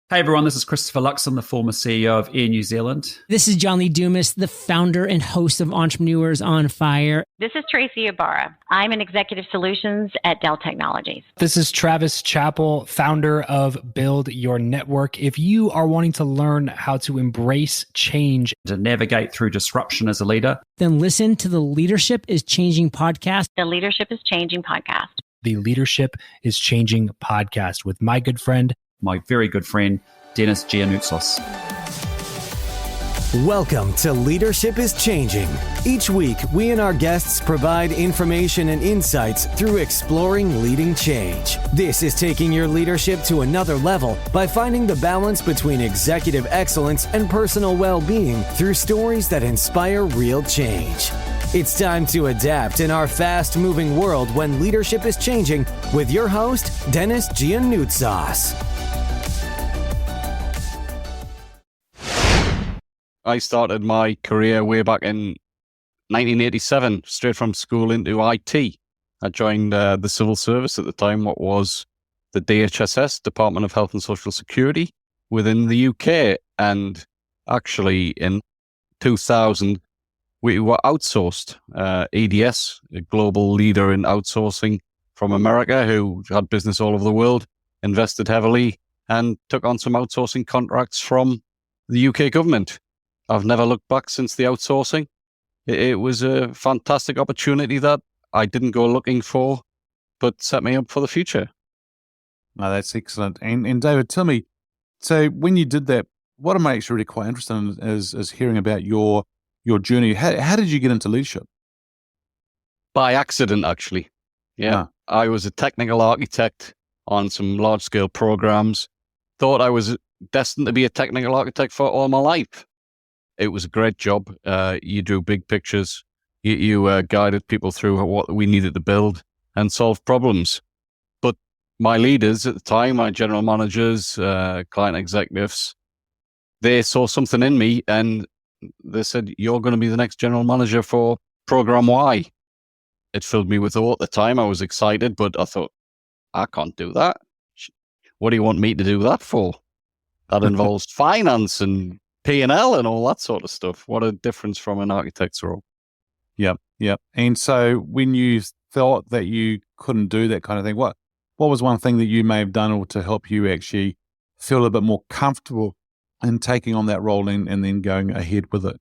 Hey everyone, this is Christopher Luxon, the former CEO of Air New Zealand. This is John Lee Dumas, the founder and host of Entrepreneurs on Fire. This is Tracy Ibarra. I'm in Executive Solutions at Dell Technologies. This is Travis Chappell, founder of Build Your Network. If you are wanting to learn how to embrace change, To navigate through disruption as a leader, then listen to the Leadership is Changing podcast. The Leadership is Changing podcast. the Leadership is Changing podcast with my good friend, my very good friend, Denis Giannoutsos. Welcome to Leadership is Changing. Each week, we and our guests provide information and insights through exploring leading change. This is taking your leadership to another level by finding the balance between executive excellence and personal well-being through stories that inspire real change. It's time to adapt in our fast-moving world when leadership is changing with your host, Denis Giannoutsos. I started my career way back in 1987, straight from school into IT. I joined the civil service at the time, what was the DHSS, Department of Health and Social Security, within the UK. And actually in 2000, we were outsourced. EDS, a global leader in outsourcing from America, who had business all over the world, invested heavily and took on some outsourcing contracts from the UK government. I've never looked back since the outsourcing. It was a fantastic opportunity that I didn't go looking for, but set me up for the future. No, that's excellent. And David, tell me, so when you did that, what I'm actually really quite interested in is hearing about your journey. How did you get into leadership? By accident, actually. Yeah. I was a technical architect on some large-scale programs. Thought I was destined to be a technical architect for all my life. It was a great job. You drew big pictures. You guided people through what we needed to build and solve problems. But my leaders at the time, my general managers, client executives, they saw something in me and they said, "You're going to be the next general manager for Program Y." It filled me with awe at the time. I was excited, but I thought, I can't do that. What do you want me to do that for? That involves finance and P&L and all that sort of stuff. What a difference from an architect's role. Yep. And so when you thought that you couldn't do that kind of thing, what was one thing that you may have done to help you actually feel a bit more comfortable in taking on that role and then going ahead with it?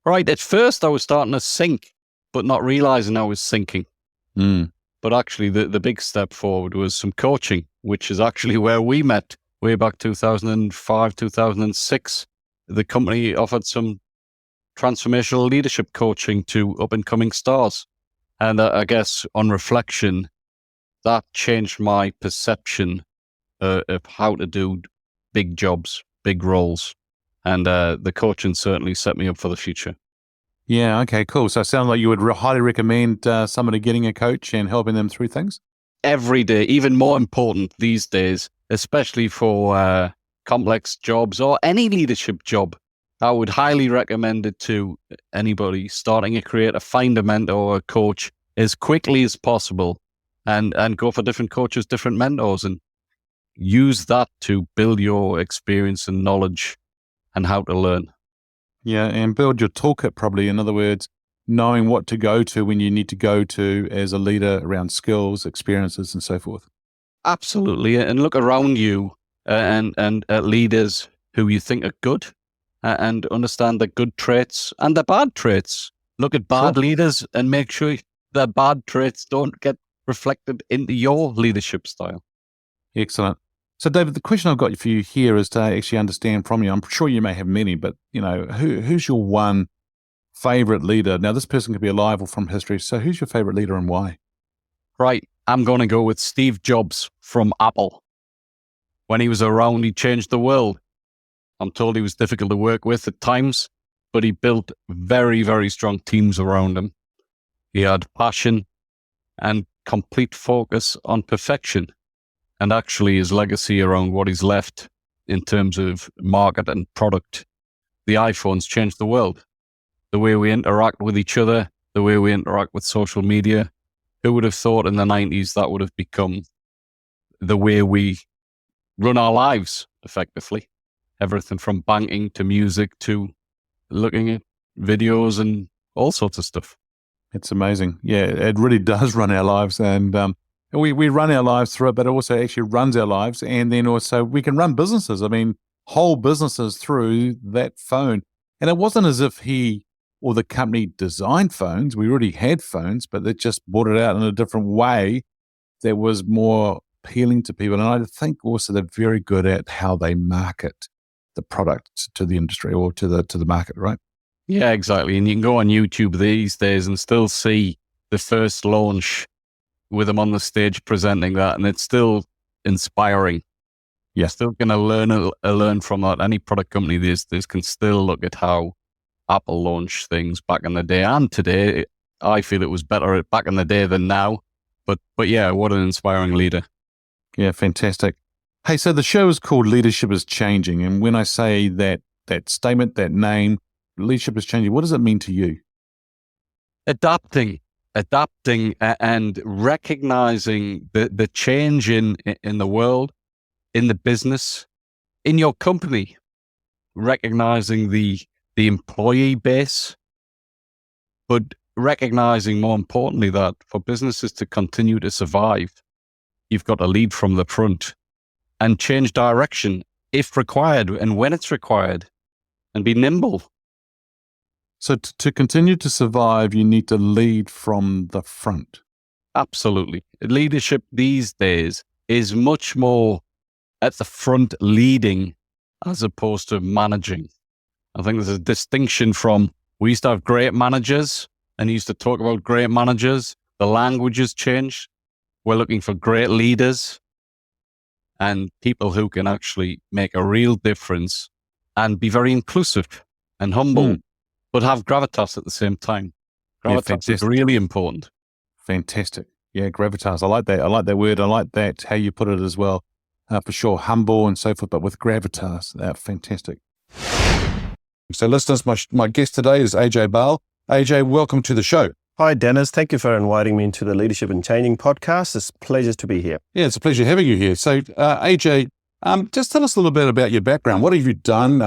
Right. At first, I was starting to sink, but not realizing I was sinking. But actually, the big step forward was some coaching, which is actually where we met way back 2005, 2006. The company offered some transformational leadership coaching to up-and-coming stars. And I guess on reflection, that changed my perception of how to do big jobs, big roles. And the coaching certainly set me up for the future. Yeah, okay, cool. So it sounds like you would highly recommend somebody getting a coach and helping them through things? Every day, even more important these days, especially for complex jobs or any leadership job. I would highly recommend it to anybody starting a career to find a mentor or a coach as quickly as possible and go for different coaches, different mentors, and use that to build your experience and knowledge and how to learn. Yeah, and build your toolkit probably. In other words, knowing what to go to when you need to go to as a leader around skills, experiences, and so forth. Absolutely. And look around you and at leaders who you think are good and understand the good traits and the bad traits. Look at bad leaders and make sure their bad traits don't get reflected into your leadership style. Excellent. So, David, the question I've got for you here is to actually understand from you. I'm sure you may have many, but who's your one favorite leader? Now, this person could be alive or from history. So, who's your favorite leader and why? Right. I'm going to go with Steve Jobs from Apple. When he was around, he changed the world. I'm told he was difficult to work with at times, but he built very, very strong teams around him. He had passion and complete focus on perfection. And actually his legacy around what he's left in terms of market and product. The iPhone's changed the world. The way we interact with each other, the way we interact with social media. Who would have thought in the 90s that would have become the way we run our lives effectively. Everything from banking to music to looking at videos and all sorts of stuff. It's amazing. Yeah, it really does run our lives, and we run our lives through it, but it also actually runs our lives, and then also we can run businesses. I mean, whole businesses through that phone. And it wasn't as if he or the company designed phones. We already had phones, but they just brought it out in a different way that was more appealing to people. And I think also they're very good at how they market the product to the industry or to the market, right? Yeah, exactly. And you can go on YouTube these days and still see the first launch with them on the stage presenting that, and it's still inspiring. You're still going to learn from that. Any product company these days can still look at how Apple launched things back in the day and today. I feel it was better back in the day than now. But yeah, what an inspiring leader. Yeah, fantastic. Hey, so the show is called Leadership is Changing. And when I say that statement, that name, leadership is changing, what does it mean to you? Adapting and recognizing the change in the world, in the business, in your company, recognizing the employee base, but recognizing more importantly that for businesses to continue to survive, you've got to lead from the front and change direction if required and when it's required and be nimble. So to continue to survive, you need to lead from the front. Absolutely. Leadership these days is much more at the front leading as opposed to managing. I think there's a distinction from, we used to have great managers and used to talk about great managers. The language has changed. We're looking for great leaders and people who can actually make a real difference and be very inclusive and humble, but have gravitas at the same time. Gravitas is really important. Fantastic. Yeah, gravitas. I like that. I like that word. I like that, how you put it as well. For sure, humble and so forth, but with gravitas. Fantastic. So listeners, my guest today is Ajay Bal. Ajay, welcome to the show. Hi, Denis. Thank you for inviting me into the Leadership and Changing podcast. It's a pleasure to be here. Yeah, it's a pleasure having you here. So, Ajay, just tell us a little bit about your background. What have you done,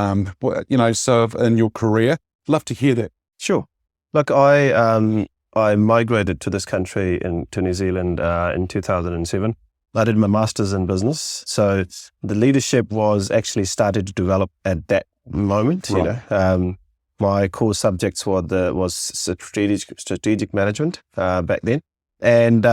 so in your career? Love to hear that. Sure. Look, I migrated to this country to New Zealand in 2007. I did my master's in business. So the leadership was actually started to develop at that moment. Right. My core subjects was strategic management back then. And,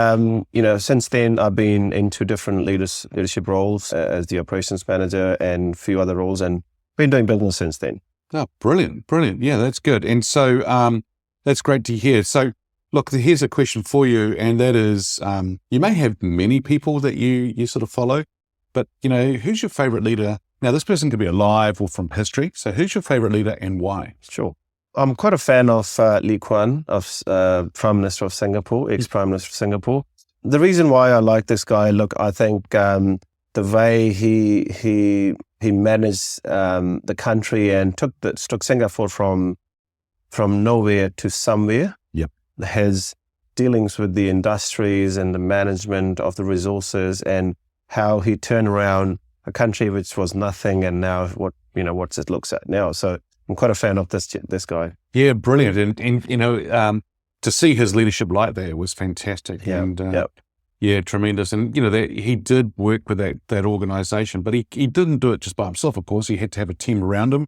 since then I've been into different leadership roles as the operations manager and a few other roles and been doing business since then. Oh, brilliant. Yeah, that's good. And so that's great to hear. So look, here's a question for you. And that is, you may have many people that you sort of follow, but who's your favorite leader? Now, this person could be alive or from history. So who's your favorite leader and why? Sure. I'm quite a fan of Lee Kuan, Prime Minister of Singapore, ex-Prime Minister of Singapore. The reason why I like this guy, look, I think the way he managed the country and took Singapore from nowhere to somewhere. Yep. His dealings with the industries and the management of the resources and how he turned around a country which was nothing and now what it looks at now. So I'm quite a fan of this guy. Yeah, brilliant. And to see his leadership like that was fantastic. Yeah, and yeah, tremendous. And that he did work with that organization, but he didn't do it just by himself. Of course, he had to have a team around him,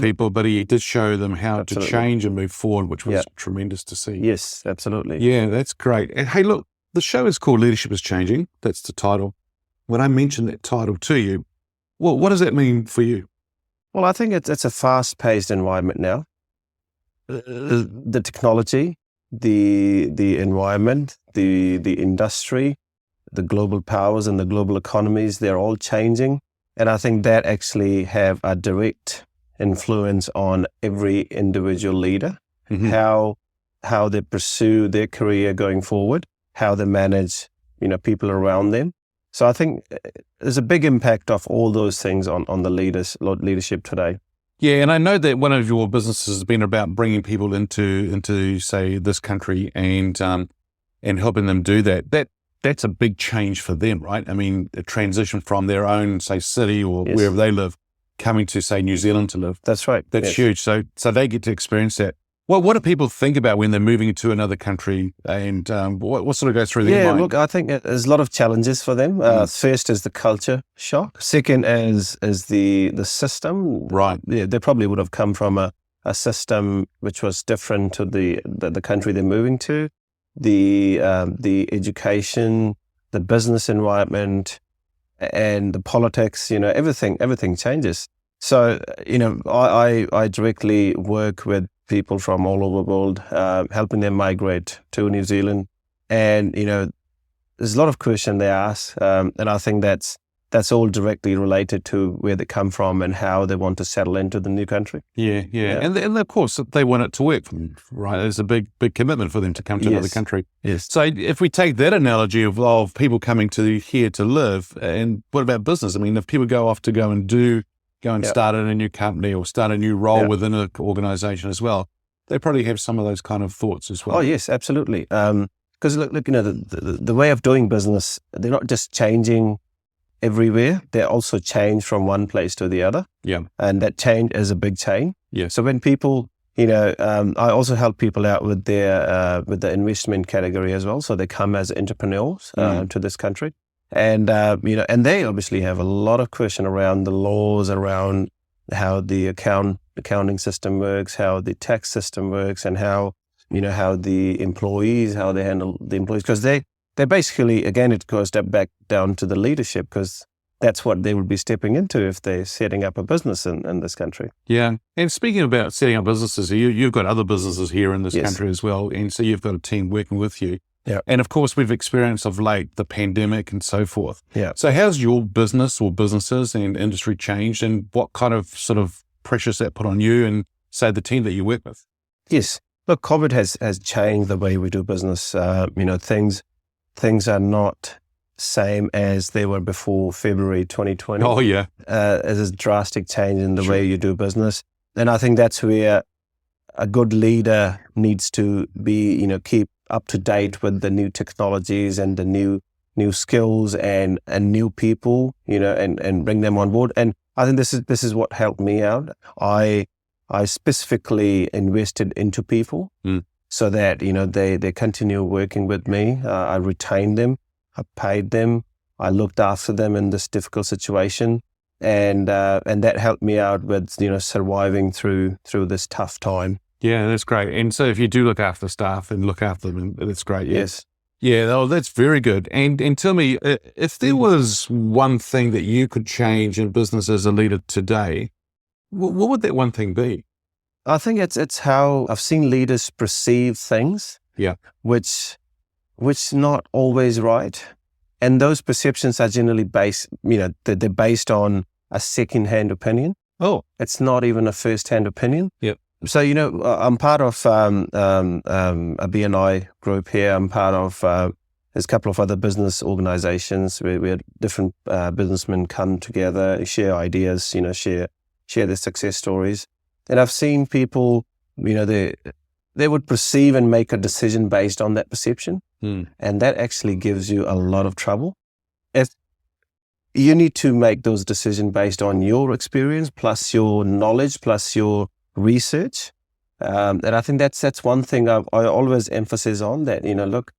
people. But he did show them how to change and move forward, which was tremendous to see. Yes, absolutely. Yeah, that's great. And hey, look, the show is called Leadership is Changing. That's the title. When I mentioned that title to you, well, what does that mean for you? Well, I think it's a fast-paced environment now. The technology, the environment, the industry, the global powers and the global economies, they're all changing. And I think that actually have a direct influence on every individual leader, how they pursue their career going forward, how they manage, people around them. So I think there's a big impact of all those things on the leadership today. Yeah, and I know that one of your businesses has been about bringing people into say this country and helping them do that. that's a big change for them, right? I mean, a transition from their own, say, city or Yes. wherever they live, coming to, say, New Zealand to live. That's right. That's Yes. huge. So they get to experience that. What do people think about when they're moving into another country, and what sort of goes through their mind? Look, I think there's a lot of challenges for them. First is the culture shock. Second is the system. Right. Yeah, they probably would have come from a system which was different to the country they're moving to. The education, the business environment, and the politics. Everything changes. So I directly work with people from all over the world, helping them migrate to New Zealand. And, there's a lot of questions they ask. And I think that's all directly related to where they come from and how they want to settle into the new country. Yeah. And of course, they want it to work, right? It's a big commitment for them to come to another country. Yes. So if we take that analogy of people coming to here to live, and what about business? I mean, if people go off to go and start in a new company or start a new role within an organization as well, they probably have some of those kind of thoughts as well. Oh, yes, absolutely. Because look, the way of doing business, they're not just changing everywhere. They also change from one place to the other. Yeah. And that change is a big change. Yeah. So when people, I also help people out with with the investment category as well. So they come as entrepreneurs to this country. And, and they obviously have a lot of question around the laws, around how the accounting system works, how the tax system works, and how the employees, how they handle the employees. Because they basically, again, it goes back down to the leadership, because that's what they will be stepping into if they're setting up a business in this country. Yeah. And speaking about setting up businesses, you've got other businesses here in this Yes. country as well. And so you've got a team working with you. Yeah. And of course, we've experienced of late the pandemic and so forth. Yeah. So how's your business or businesses and industry changed, and what kind of sort of pressures that put on you and, say, the team that you work with? Yes. Look, COVID has changed the way we do business. Things are not same as they were before February 2020. Oh, yeah. There's a drastic change in the way you do business. And I think that's where a good leader needs to be, keep up to date with the new technologies and the new skills and new people, and bring them on board. And I think this is what helped me out. I specifically invested into people so that, they continue working with me. I retained them, I paid them, I looked after them in this difficult situation. And that helped me out with, surviving through this tough time. Yeah, that's great. And so if you do look after staff and look after them, that's great. Yeah. Yes. Yeah, that's very good. And tell me, if there was one thing that you could change in business as a leader today, what would that one thing be? I think it's how I've seen leaders perceive things. Yeah. Which not always right. And those perceptions are generally based, they're based on a second-hand opinion. Oh. It's not even a first-hand opinion. Yep. So, I'm part of a BNI group here. I'm part of there's a couple of other business organizations where different businessmen come together, share ideas, share their success stories. And I've seen people, they would perceive and make a decision based on that perception. And that actually gives you a lot of trouble. If you need to make those decisions based on your experience, plus your knowledge, plus your research. And I think that's one thing I always emphasize on, that, look,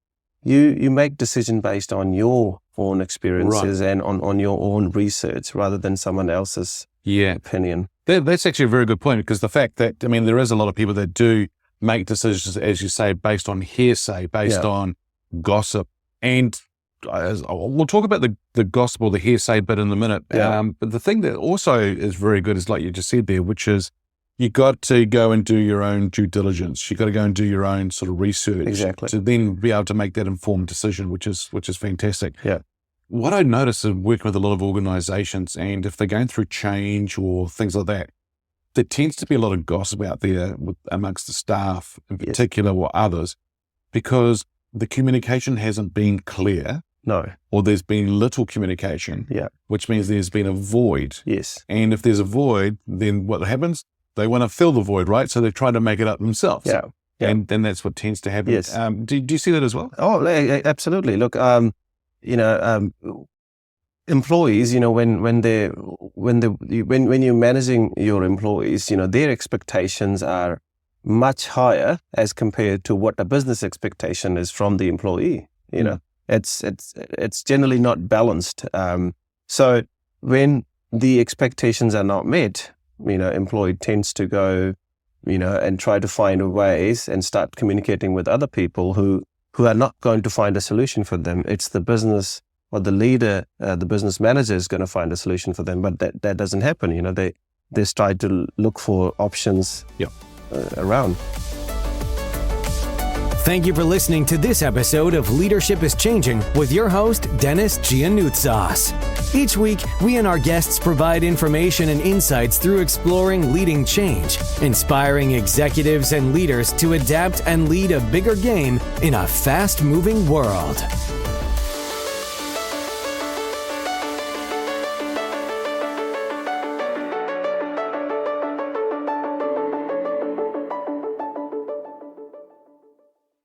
you make decision based on your own experiences and on your own research rather than someone else's opinion. That's actually a very good point, because the fact that, there is a lot of people that do make decisions, as you say, based on hearsay, based on gossip. And we'll talk about the gossip or the hearsay bit in a minute. Yeah. But the thing that also is very good is, like you just said there, which is you got to go and do your own due diligence. You got to go and do your own sort of research to then be able to make that informed decision, which is fantastic. Yeah. What I notice in working with a lot of organizations, and if they're going through change or things like that, there tends to be a lot of gossip out there amongst the staff in particular or others, because the communication hasn't been clear. No. Or there's been little communication. Yeah. Which means there's been a void. Yes. And if there's a void, then what happens? They want to fill the void, right? So they try to make it up themselves. Yeah. And then that's what tends to happen. Yes. Do you see that as well? Oh, absolutely. Look, employees, when you're managing your employees, their expectations are much higher as compared to what the business expectation is from the employee. It's generally not balanced. So when the expectations are not met, employee tends to go, and try to find ways and start communicating with other people who are not going to find a solution for them. It's the business or the leader, the business manager is going to find a solution for them, but that doesn't happen. They try to look for options around. Thank you for listening to this episode of Leadership is Changing with your host, Denis Giannoutsas. Each week, we and our guests provide information and insights through exploring leading change, inspiring executives and leaders to adapt and lead a bigger game in a fast-moving world.